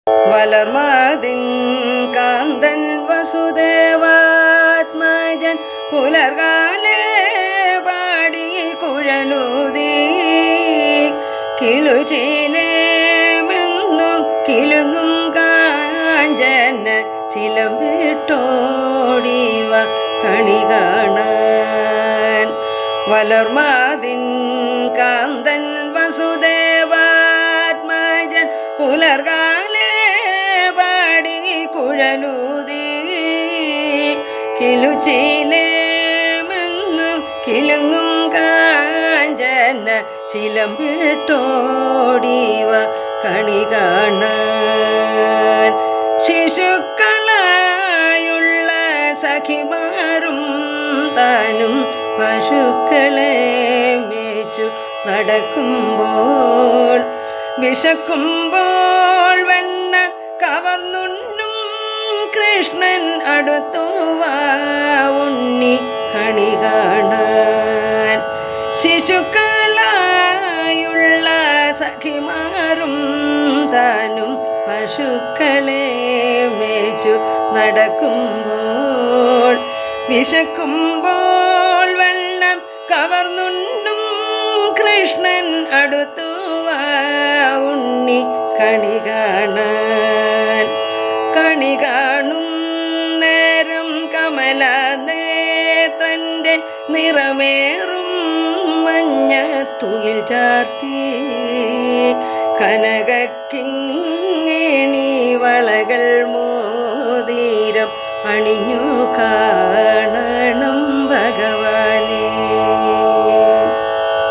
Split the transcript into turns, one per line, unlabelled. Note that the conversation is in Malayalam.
വളർമാതിൻ കാന്തൻ വസുദേവാത്മജൻ പുലർകാലേ പാടി കുഴലൂതി കിളുചീലേമെന്നും കിളുങ്ങും കാഞ്ചന ചിലമ്പിട്ടോടിവ കണി കാണാൻ. വളർമാതിൻ കാന്തൻ വസുദേവാത്മജൻ പുലർകാലേ പാടി കുഴലൂതി കിളുചീലേമെന്നും കിളുങ്ങും കാഞ്ചന ചിലമ്പിട്ടോടിവ കണി കാണാൻ. ശിശുക്കളായുള്ള സഖിമാരും താനും പശുക്കളെ മേച്ചു നടക്കുമ്പോൾ വിശക്കുമ്പോൾ വെണ്ണ കവർന്നുണ്ണും കൃഷ്ണൻ അടുത്തുവാ ഉണ്ണി കണി കാണാൻ. ശിശുക്കളായുള്ള സഖിമാരും താനും പശുക്കളെ മേച്ചു നടക്കുമ്പോൾ വിശക്കുമ്പോൾ വെള്ളം കവർന്നുണ്ണും കൃഷ്ണൻ അടുത്തുവാ ഉണ്ണി കണി കാണാൻ. കണി കാണും നേരം കമലനേത്രന്റെ നിറമേറും മഞ്ഞ തുയിൽ ചാർത്തി കനകക്കിങ്ങിണി വളകൾ മോതിരം അണിഞ്ഞു